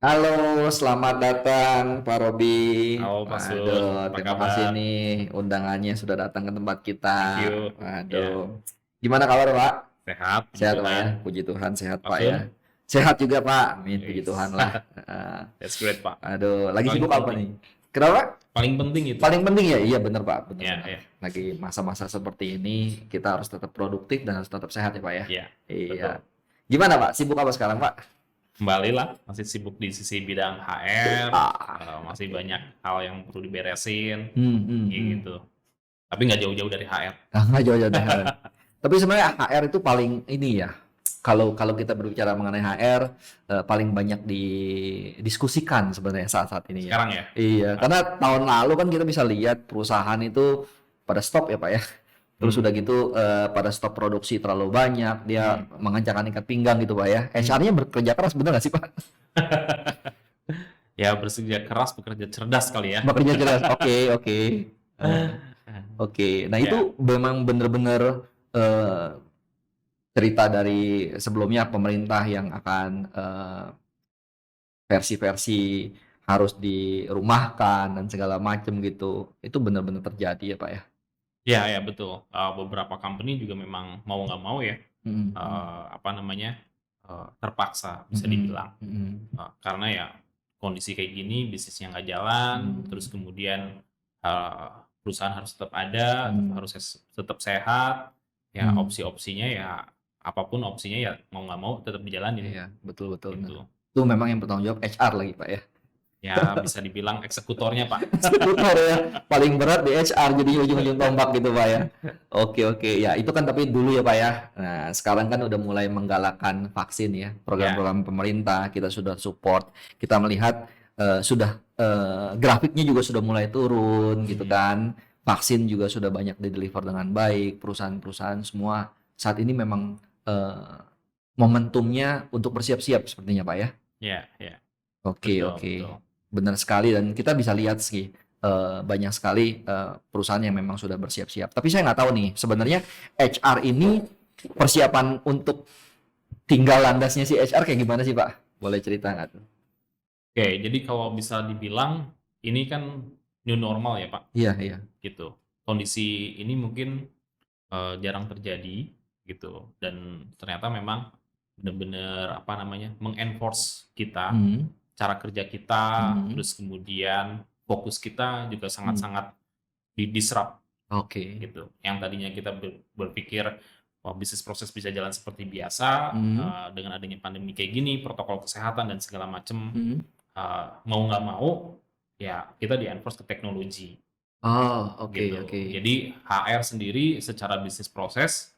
Halo, selamat datang Pak Robi. Halo Pak Sul, Waduh, apa terima kasih kabar? nih undangannya sudah datang ke tempat kita. Thank you. Ya, Waduh, gimana kabar Pak? sehat, puji Sehat Pak ya? Tuhan. Puji Tuhan sehat Pak Pak ya. Sul, Sehat juga Pak, amin puji Tuhan yes. lah. Eh, That's great Pak. Aduh, lagi Paling sibuk apa penting, nih? Kenapa? paling penting itu. Paling penting ya, iya bener Pak, Ya, bener-bener. ya, Lagi masa-masa seperti ini, kita harus tetap produktif dan harus tetap sehat ya Pak ya. ya, Iya. betul. Gimana Pak? Sibuk apa sekarang Pak? Kembali lah, masih sibuk di sisi bidang HR, masih Oke. banyak hal yang perlu diberesin, kayak Hmm. gitu. Tapi nggak jauh-jauh dari HR. Ah, nggak jauh-jauh dari HR. Tapi sebenarnya HR itu paling ini ya. Kalau kalau kita berbicara mengenai HR, paling banyak didiskusikan sebenarnya saat-saat ini ya. Sekarang ya, Iya, karena tahun lalu kan kita bisa lihat perusahaan itu pada stop ya Pak ya. Terus hmm, udah gitu pada stop produksi terlalu banyak, dia hmm, mengencangkan ikat pinggang gitu Pak ya. hmm. HR-nya bekerja keras bener nggak sih Pak? Ya bekerja keras, bekerja cerdas kali ya. Bekerja keras. Oke, oke. Eh, oke. Nah Ya, itu memang bener-bener eh, cerita dari sebelumnya pemerintah yang akan versi-versi harus dirumahkan dan segala macam gitu. Itu benar-benar terjadi ya, Pak ya? ya, ya betul. Beberapa company juga memang mau nggak mau ya, Mhm, mhm. apa namanya, terpaksa bisa Mhm, dibilang, mhm, karena ya kondisi kayak gini bisnisnya nggak jalan, terus mhm, kemudian, perusahaan harus tetap ada, mhm, harus tetap sehat, ya mhm. opsi-opsinya ya apapun opsinya ya mau nggak mau tetap dijalanin, Iya, betul betul, bener. gitu. Itu memang yang bertanggung jawab HR lagi, Pak ya? Ya bisa dibilang eksekutornya, Pak. Eksekutor ya, paling berat di HR jadi ujung-ujung tombak gitu Pak ya. Oke oke, ya itu kan tapi dulu ya Pak ya. Nah sekarang kan udah mulai menggalakkan vaksin ya, Ya, program-program pemerintah kita sudah support, kita melihat sudah grafiknya juga sudah mulai turun gitu mhm, kan, vaksin juga sudah banyak di-deliver dengan baik, perusahaan-perusahaan semua saat ini memang momentumnya untuk bersiap-siap sepertinya Pak ya. ya, ya, Oke betul, oke, betul. benar sekali dan kita bisa lihat sih, banyak sekali, perusahaan yang memang sudah bersiap-siap. Tapi saya nggak tahu nih, sebenarnya HR ini persiapan untuk tinggal landasnya si HR kayak gimana sih, Pak? Boleh cerita nggak tuh? Oke, jadi kalau bisa dibilang ini kan new normal ya, Pak, Iya iya. gitu. Kondisi ini mungkin, jarang terjadi gitu dan ternyata memang benar-benar apa namanya, meng-enforce kita, Mhm, cara kerja kita, mhm, terus kemudian fokus kita juga mmm, sangat-sangat di-disrupt oke. gitu. Yang tadinya kita berpikir, oh bisnis proses bisa jalan seperti biasa, Mhm, dengan adanya pandemi kayak gini, protokol kesehatan dan segala macam, mhm. mau nggak mau, ya kita di-enforce ke teknologi, Oh, oke gitu. oke. Jadi HR sendiri secara bisnis proses,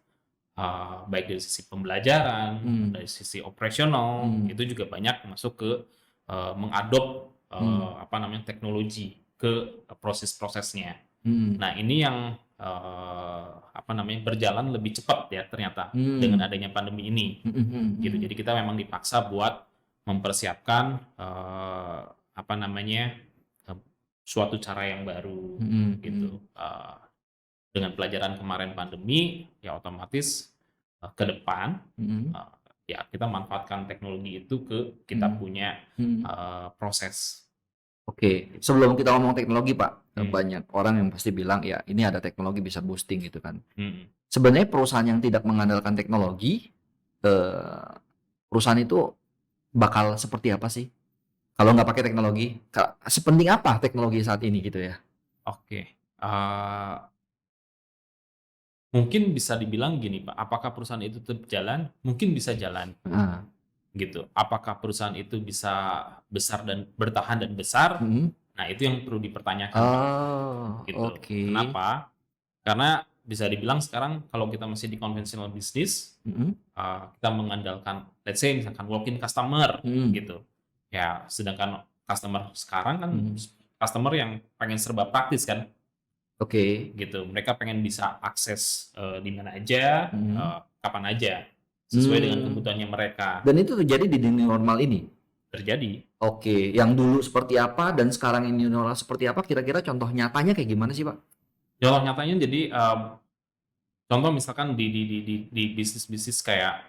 baik dari sisi pembelajaran, Mmm, dari sisi operasional, mmm, itu juga banyak masuk ke, mengadop, mmm, apa namanya, teknologi ke proses-prosesnya. mhm, Nah ini yang, apa namanya, berjalan lebih cepat ya ternyata dengan mmm, adanya pandemi ini, mhm mhm gitu. mhm, Jadi kita memang dipaksa buat mempersiapkan, apa namanya, eee, suatu cara yang baru mhm gitu, mhm, dengan pelajaran kemarin pandemi, ya otomatis, ke depan, mhm, eee, ya kita manfaatkan teknologi itu ke kita mhm, punya, mhm. proses Oke, gitu. sebelum kita ngomong teknologi, Pak, Mmm, banyak orang yang pasti bilang, "Ya, ini ada teknologi bisa boosting," gitu kan. mhm. Sebenarnya perusahaan yang tidak mengandalkan teknologi, eee, perusahaan itu bakal seperti apa sih? Kalau nggak pakai teknologi, sepenting apa teknologi saat ini gitu ya? Oke, mungkin bisa dibilang gini, Pak, apakah perusahaan itu tetap jalan? Mungkin bisa jalan, Heeh, gitu. Apakah perusahaan itu bisa besar dan bertahan dan besar? mhm. Nah, itu yang perlu dipertanyakan, Pak, Oh, gitu. oke. Kenapa? Karena bisa dibilang sekarang kalau kita masih di konvensional bisnis, Mhm, kita mengandalkan let's say misalkan walk-in customer, mhm, gitu. Ya, sedangkan customer sekarang kan mhm. customer yang pengen serba praktis kan, Oke, gitu. Mereka pengen bisa akses, di mana aja, mhm. kapan aja, sesuai dengan Mmm, kebutuhannya mereka. dan itu terjadi di dunia normal ini? Terjadi. Oke, yang dulu seperti apa dan sekarang ini new normal seperti apa, kira-kira contoh nyatanya kayak gimana sih, Pak? Contoh nyatanya jadi, contoh misalkan di bisnis-bisnis kayak,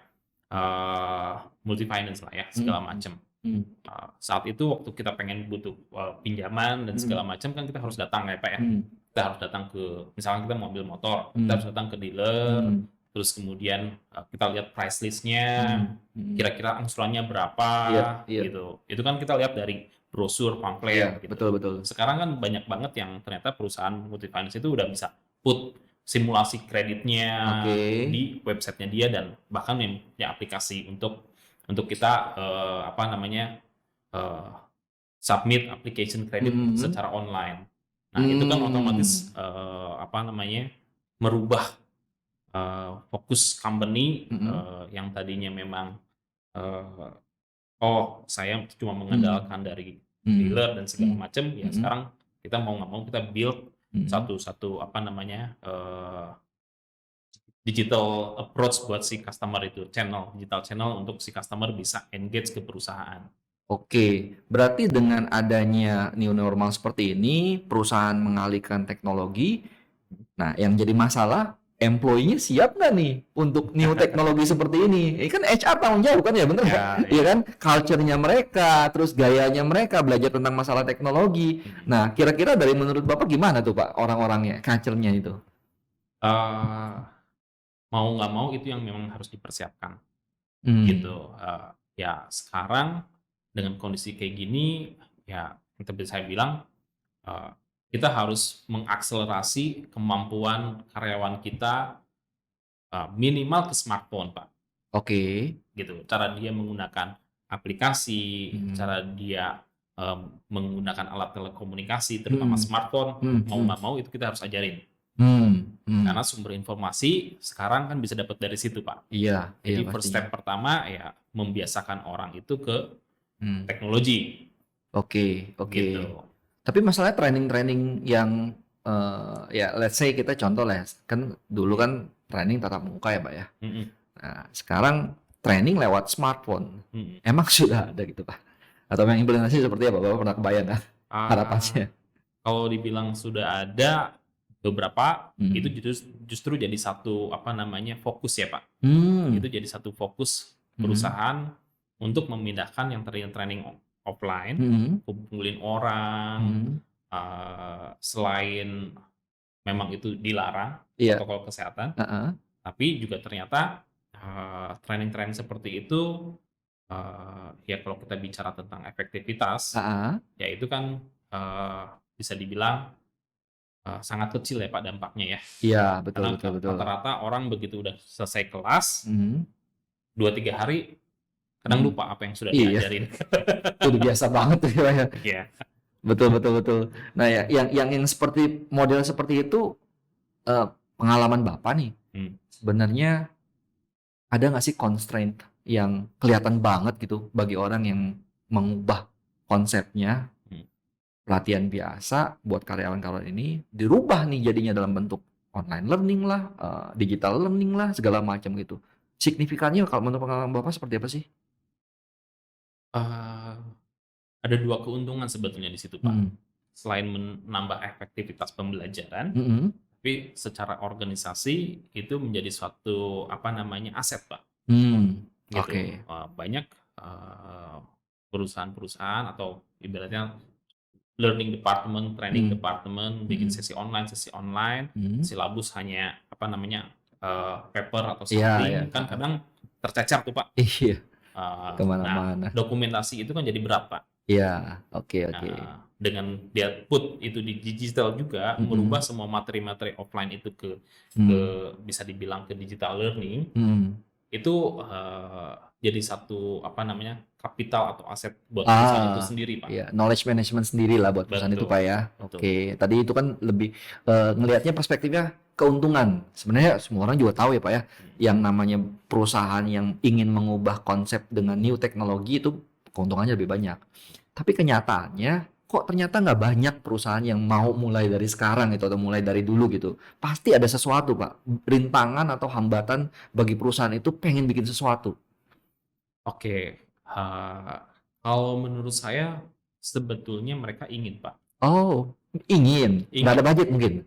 multi finance lah ya, segala Mhm, macam. Hmm. Saat itu waktu kita pengen butuh pinjaman dan segala macam kan kita harus datang ya Pak ya. Hmm. Kita harus datang ke, misalnya kita mau ambil motor, kita Hmm. harus datang ke dealer, Hmm. terus kemudian kita lihat price listnya, Hmm. kira-kira angsurannya berapa, Iya. gitu. Itu kan kita lihat dari brosur, Iya, pamflet, gitu. betul. Sekarang kan banyak banget yang ternyata perusahaan multi-finance itu udah bisa put simulasi kreditnya Oke. di websitenya dia, dan bahkan punya aplikasi untuk kita submit application credit Hmm. secara online. Nah, itu kan otomatis merubah fokus company yang tadinya memang saya cuma mengandalkan dari dealer dan segala macam, ya sekarang kita mau nggak mau kita build satu digital approach buat si customer itu, digital channel untuk si customer bisa engage ke perusahaan. Oke, berarti dengan adanya new normal seperti ini, perusahaan mengalihkan teknologi. Nah, yang jadi masalah, employee-nya siap nggak nih untuk new teknologi seperti ini? Ini kan HR tanggung jawab kan ya, bener nggak? Iya kan? Culture-nya mereka, terus gayanya mereka belajar tentang masalah teknologi. Nah, kira-kira dari menurut Bapak gimana tuh Pak orang-orangnya, culture-nya itu? Mau nggak mau itu yang memang harus dipersiapkan, gitu. Ya sekarang dengan kondisi kayak gini, ya seperti saya bilang, kita harus mengakselerasi kemampuan karyawan kita minimal ke smartphone, Pak. Oke. Gitu. Cara dia menggunakan aplikasi, cara dia menggunakan alat telekomunikasi, terutama smartphone, mau nggak mau itu kita harus ajarin. Karena sumber informasi sekarang kan bisa dapat dari situ, Pak. Iya, Jadi iya first pastinya. step pertama ya membiasakan orang itu ke teknologi, Oke. gitu. Tapi masalah training-training yang ya let's say kita contoh lah, kan dulu kan training tatap muka ya Pak ya. Nah, sekarang training lewat smartphone. Emang sudah ada gitu Pak? Atau yang implementasi seperti apa? Bapak pernah kebayang kan harapannya? Kalau dibilang sudah ada beberapa, itu justru jadi satu fokus ya Pak. Itu jadi satu fokus perusahaan untuk memindahkan yang tadinya training offline, kumpulin orang, selain memang itu dilarang protokol kesehatan, tapi juga ternyata training-training seperti itu, ya kalau kita bicara tentang efektivitas, ya itu kan bisa dibilang sangat kecil ya Pak dampaknya ya. Iya, betul. Karena rata-rata orang begitu udah selesai kelas, 2-3 hari kadang lupa apa yang sudah diajarin. Udah biasa banget tuh ya. Iya. Betul. Nah ya, yang seperti model seperti itu, pengalaman Bapak nih, sebenarnya ada nggak sih constraint yang kelihatan banget gitu bagi orang yang mengubah konsepnya pelatihan biasa buat karyawan-karyawan ini dirubah nih jadinya dalam bentuk online learning lah, digital learning lah, segala macam gitu. Signifikannya kalau menurut pengalaman Bapak seperti apa sih? Ada 2 keuntungan sebetulnya di situ, Pak. Selain menambah efektivitas pembelajaran, tapi secara organisasi itu menjadi suatu aset, Pak. Gitu. Oke. Banyak perusahaan-perusahaan atau ibaratnya learning department, training department bikin sesi online, silabus hanya paper atau something, kan kadang tercecer tuh Pak. Iya. Nah, Kemana-mana. dokumentasi itu kan jadi berat Pak. Iya, oke. Dengan dia put itu di digital juga, merubah semua materi-materi offline itu ke bisa dibilang ke digital learning, itu jadi satu kapital atau aset buat perusahaan itu sendiri Pak. Iya, knowledge management sendiri lah buat perusahaan itu Pak ya. Oke, tadi itu kan lebih ngelihatnya perspektifnya keuntungan. Sebenarnya semua orang juga tahu ya Pak ya, yang namanya perusahaan yang ingin mengubah konsep dengan new teknologi itu keuntungannya lebih banyak. Tapi kenyataannya kok ternyata nggak banyak perusahaan yang mau mulai dari sekarang gitu atau mulai dari dulu gitu. Pasti ada sesuatu Pak, rintangan atau hambatan bagi perusahaan itu pengen bikin sesuatu. Oke, kalau menurut saya sebetulnya mereka ingin Pak. Oh, ingin. Nggak ada budget mungkin.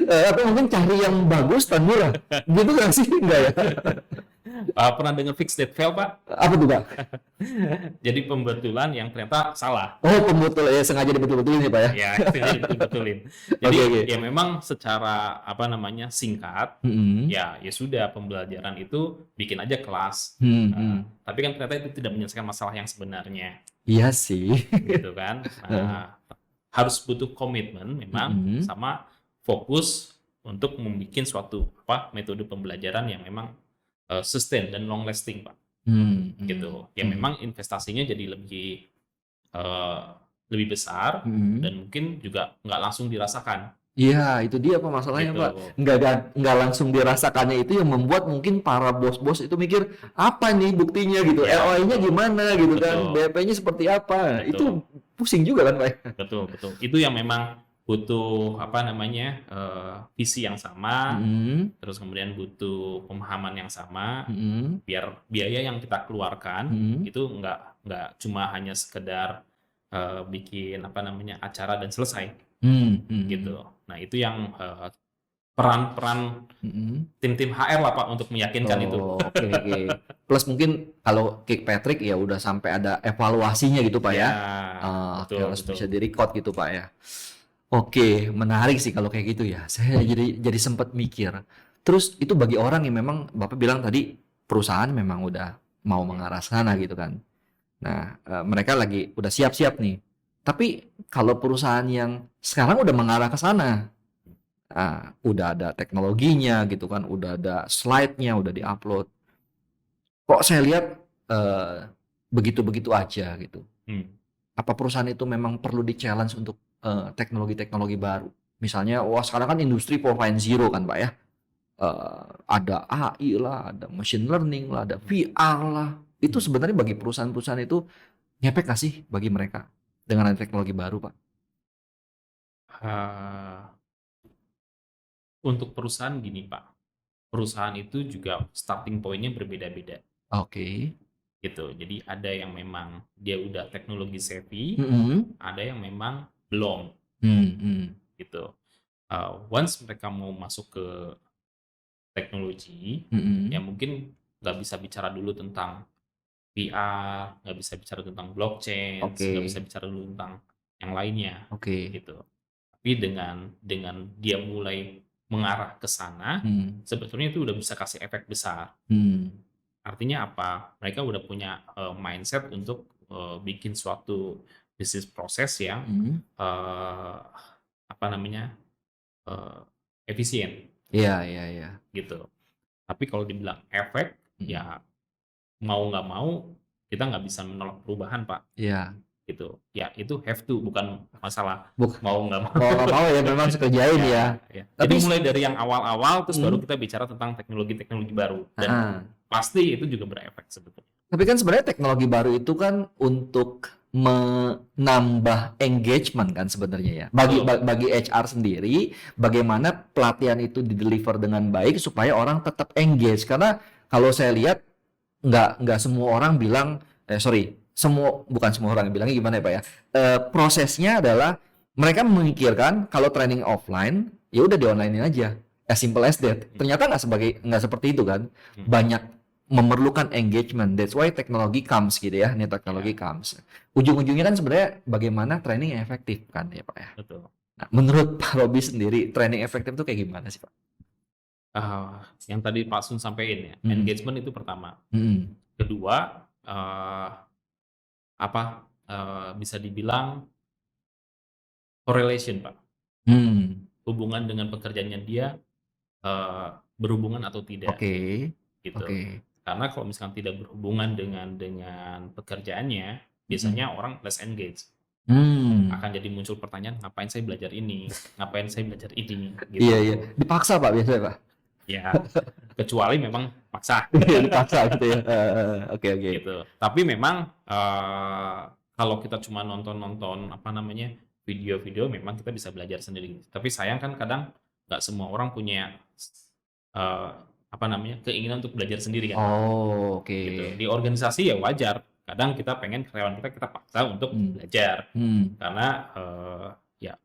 Atau mungkin cari yang bagus dan murah. Gitu nggak sih? Enggak ya? Pernah dengar fix that fail, Pak? Apa tuh, Pak? Jadi pembetulan yang ternyata salah. Oh, pembetul ya, sengaja dibetul-betulin ya, Pak ya. Ya, itu jadi betul-betulin. Jadi Oke, oke. ya memang secara apa namanya singkat, Mm-mm. ya sudah pembelajaran itu bikin aja kelas. Hmm. Tapi kan ternyata itu tidak menyelesaikan masalah yang sebenarnya, Iya sih. gitu kan. Nah, harus butuh komitmen memang Mm-mm. sama fokus untuk membuat suatu metode pembelajaran yang memang sustain dan long lasting, Pak. Gitu. Ya memang investasinya jadi eh, lebih besar dan mungkin juga nggak langsung dirasakan, Iya, itu dia Pak masalahnya gitu. Pak. Nggak langsung dirasakannya itu yang membuat mungkin para bos-bos itu mikir apa nih buktinya gitu, Ya, ROI-nya betul. gimana gitu kan, Betul. BP-nya seperti apa. Betul. Itu pusing juga kan Pak. Betul, betul. Itu yang memang butuh apa namanya visi yang sama, terus kemudian butuh pemahaman yang sama, biar biaya yang kita keluarkan itu nggak cuma hanya sekedar bikin apa namanya acara dan selesai, gitu. Nah itu yang peran-peran tim-tim HR lah Pak untuk meyakinkan itu. Oh, oke. Plus mungkin kalau Kick Patrick ya udah sampai ada evaluasinya gitu Pak ya. Ya, Oke, betul, harus betul. bisa di-record gitu Pak ya. Oke, menarik sih kalau kayak gitu ya. Saya jadi sempat mikir. Terus itu bagi orang yang memang Bapak bilang tadi perusahaan memang udah mau mengarah sana gitu kan. Nah, mereka lagi udah siap-siap nih. Tapi kalau perusahaan yang sekarang udah mengarah ke sana, udah ada teknologinya gitu kan, udah ada slide-nya, udah di-upload. Kok saya lihat begitu-begitu aja gitu. Apa perusahaan itu memang perlu di-challenge untuk teknologi-teknologi baru? Misalnya, wah sekarang kan industri 4.0 kan Pak ya. Ada AI lah, ada machine learning lah, ada VR lah. Itu sebenarnya bagi perusahaan-perusahaan itu ngefek nggak sih bagi mereka dengan ada teknologi baru Pak? Untuk perusahaan gini Pak, perusahaan itu juga starting point-nya berbeda-beda, Oke. gitu. Jadi ada yang memang dia udah teknologi savvy, ada yang memang belum, gitu. Once mereka mau masuk ke teknologi, ya mungkin nggak bisa bicara dulu tentang VR, nggak bisa bicara tentang blockchain, nggak bisa Oke. bicara dulu tentang yang lainnya, Oke. gitu. Tapi dengan dia mulai mengarah ke sana, sebetulnya itu udah bisa kasih efek besar. Artinya apa? Mereka udah punya mindset untuk bikin suatu bisnis proses yang apa namanya efisien, Iya. gitu. Tapi kalau dibilang efek, ya mau nggak mau kita nggak bisa menolak perubahan Pak, Iya. gitu. Ya itu have to, bukan masalah Buk mau nggak mau. mau nggak mau ya memang harus kerjain ya. Ya. Tapi Jadi mulai dari yang awal-awal terus baru kita bicara tentang teknologi-teknologi baru dan pasti itu juga berefek sebetulnya. Tapi kan sebenarnya teknologi baru itu kan untuk menambah engagement kan sebenarnya ya. Bagi HR sendiri, bagaimana pelatihan itu dideliver dengan baik supaya orang tetap engage. Karena kalau saya lihat nggak semua orang bilang, bukan semua orang yang bilangnya gimana ya Pak ya. Prosesnya adalah mereka memikirkan kalau training offline, ya udah di online aja. As simple as that. Ternyata nggak seperti itu kan. Banyak memerlukan engagement. That's why teknologi comes gitu ya. Ini teknologi comes. Ujung-ujungnya kan sebenarnya bagaimana training yang efektif kan ya Pak ya. Betul. Nah, menurut Pak Robi sendiri training efektif itu kayak gimana sih Pak? Yang tadi Pak Sun sampaikan ya, engagement itu pertama. Kedua, bisa dibilang correlation Pak. Hubungan dengan pekerjaannya dia berhubungan atau tidak. Gitu. Karena kalau misalkan tidak berhubungan dengan pekerjaannya, biasanya orang less engaged. Akan jadi muncul pertanyaan, ngapain saya belajar ini, ngapain saya belajar ini, gitu. Iya. Dipaksa Pak biasanya Pak. Ya, kecuali memang paksa. Dipaksa gitu ya. Oke. Gitu. Tapi memang kalau kita cuma nonton video-video, memang kita bisa belajar sendiri. Tapi sayang kan kadang nggak semua orang punya keinginan untuk belajar sendiri kan. Oke. Gitu. Di organisasi ya wajar. Kadang kita pengen karyawan kita paksa untuk belajar. Karena ya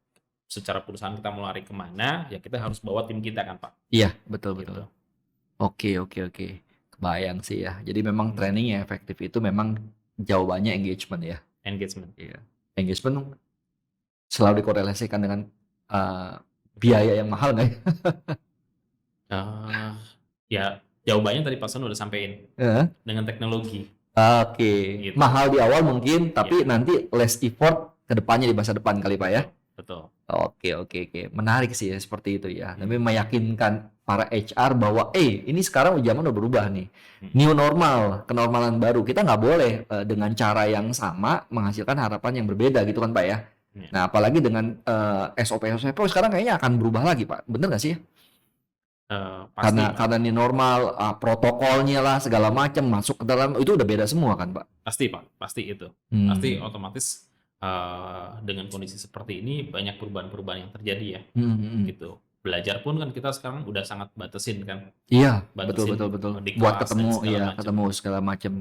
secara perusahaan kita mau lari kemana, ya kita harus bawa tim kita kan Pak. Iya, betul. Gitu. Oke. Kebayang sih ya. Jadi memang training yang efektif itu memang jawabannya engagement ya. Engagement. Iya. Engagement selalu dikorelasikan dengan biaya yang mahal nggak ya? Ya jawabannya tadi Pak Son udah sampein, Heeh. dengan teknologi Oke, gitu. mahal di awal mungkin, tapi Iya. nanti less effort ke depannya di masa depan kali Pak ya. Betul. Oke. Menarik sih ya seperti itu ya. Tapi meyakinkan para HR bahwa, ini sekarang zaman udah berubah nih. New normal, kenormalan baru. Kita nggak boleh dengan cara yang sama menghasilkan harapan yang berbeda gitu kan Pak ya. Iya. Nah, apalagi dengan SOP sekarang kayaknya akan berubah lagi Pak. Bener nggak sih? Pasti Pak. Karena ini normal, protokolnya lah segala macam masuk ke dalam itu udah beda semua kan Pak. Pasti Pak, pasti itu. Pasti otomatis dengan kondisi seperti ini banyak perubahan-perubahan yang terjadi ya. Gitu. Belajar pun kan kita sekarang udah sangat batasin kan. Iya, Batasin betul. di Buat kelas dan ketemu, segala macam. ketemu segala macam.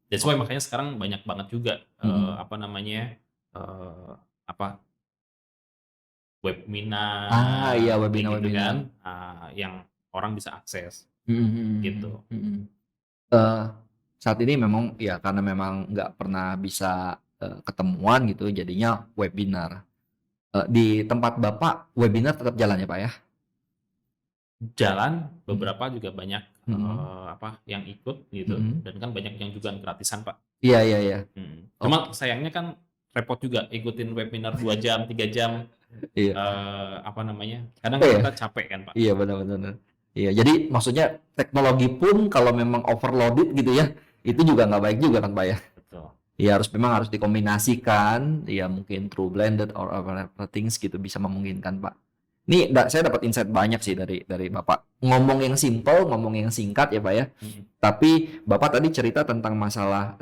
That's why makanya sekarang banyak banget juga apa namanya webinar Iya, kayak gitu webinar. kan, yang orang bisa akses gitu. Saat ini memang ya karena memang nggak pernah bisa ketemuan gitu, jadinya webinar. Di tempat Bapak webinar tetap jalan ya Pak ya? Jalan, beberapa juga banyak yang ikut gitu, Mhm. dan kan banyak yang juga gratisan Pak. Iya. Cuma sayangnya kan repot juga ikutin webinar 2 jam, 3 jam, Iya. kadang Iya. kita capek kan Pak. Iya benar. Iya, jadi maksudnya teknologi pun kalau memang overloaded gitu ya, itu juga nggak baik juga kan Pak ya? Betul. Ya memang harus dikombinasikan, ya mungkin through blended or other things gitu bisa memungkinkan Pak. Ini saya dapat insight banyak sih dari Bapak. Ngomong yang simple, ngomong yang singkat ya Pak ya. Tapi Bapak tadi cerita tentang masalah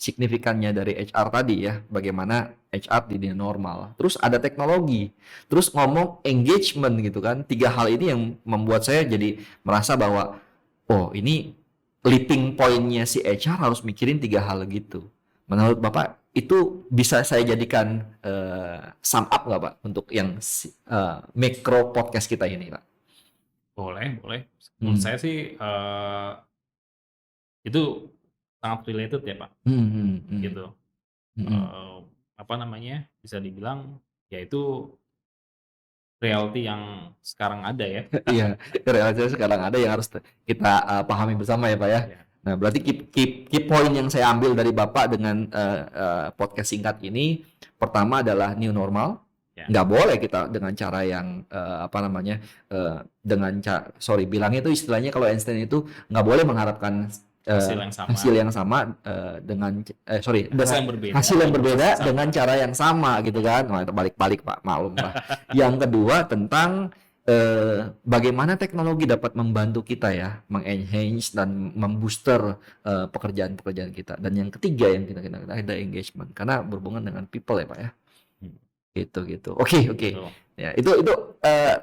signifikannya dari HR tadi ya, bagaimana HR di dunia normal. Terus ada teknologi, terus ngomong engagement gitu kan. 3 hal ini yang membuat saya jadi merasa bahwa ini leaping point-nya si HR harus mikirin 3 hal gitu. Menurut Bapak itu bisa saya jadikan sum up nggak Pak untuk yang mikro podcast kita ini Pak? Boleh. Menurut saya sih itu sangat related ya Pak, gitu. Bisa dibilang ya itu reality yang sekarang ada ya. Iya, realitasnya sekarang ada yang harus kita pahami bersama ya Pak ya. Ya. Nah, berarti key point yang saya ambil dari Bapak dengan podcast singkat ini, pertama adalah new normal. Ya. Nggak boleh kita dengan cara yang bilangnya itu istilahnya kalau Einstein itu nggak boleh mengharapkan hasil yang sama dengan hasil yang berbeda dengan cara yang sama gitu kan. Nah, itu balik-balik Pak, maklum Pak. Yang kedua tentang bagaimana teknologi dapat membantu kita ya, mengenhance dan membooster pekerjaan-pekerjaan kita. Dan yang ketiga yang kita ada engagement karena berhubungan dengan people ya Pak ya. Gitu. Oke. Ya, itu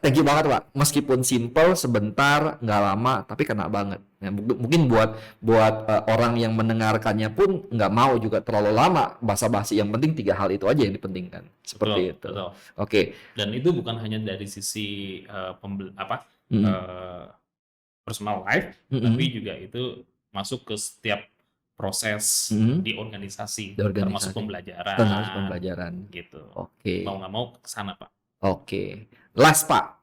thank you banget Pak. Meskipun simple sebentar, nggak lama, tapi kena banget. Ya, mungkin buat orang yang mendengarkannya pun nggak mau juga terlalu lama basa-basi. Yang penting 3 hal itu aja yang dipentingkan. Seperti itu. Betul. Oke. Dan itu bukan hanya dari sisi personal life, tapi juga itu masuk ke setiap proses di organisasi, termasuk pembelajaran. Gitu. Oke. Mau nggak mau kesana Pak. Oke. Last Pak,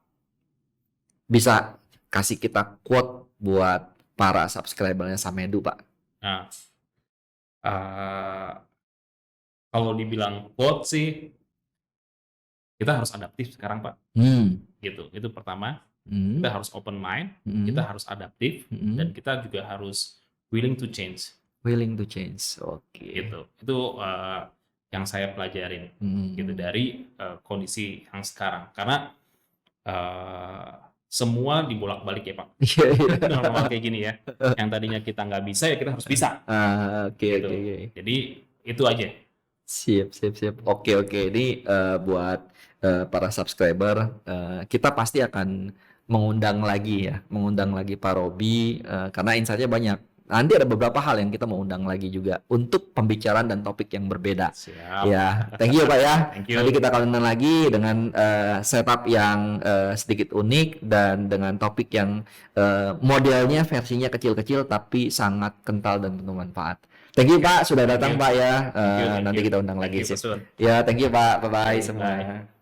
bisa kasih kita quote buat para subscribernya Samedu Pak? Nah, kalau dibilang quote sih, kita harus adaptif sekarang Pak. Gitu. Itu pertama. Kita harus open mind, kita harus adaptif, dan kita juga harus willing to change. Willing to change, oke. Gitu. Itu yang saya pelajarin gitu dari kondisi yang sekarang. Karena semua dibolak-balik ya Pak. Normal kayak gini ya. Yang tadinya kita nggak bisa ya kita harus bisa. Oke. Jadi itu aja. Siap. Oke. Ini buat para subscriber, kita pasti akan mengundang lagi Pak Robi karena insight-nya banyak. nanti ada beberapa hal yang kita mau undang lagi juga untuk pembicaraan dan topik yang berbeda. Siap. Ya, thank you Pak ya. Thank you. Nanti kita akan undang lagi dengan setup yang sedikit unik dan dengan topik yang modelnya versinya kecil-kecil tapi sangat kental dan penuh manfaat. Thank you Pak sudah datang Pak ya. Thank you. Nanti kita undang Thank lagi you, sih. Pak Sun. Ya, thank you Pak. Bye bye Bye. semua.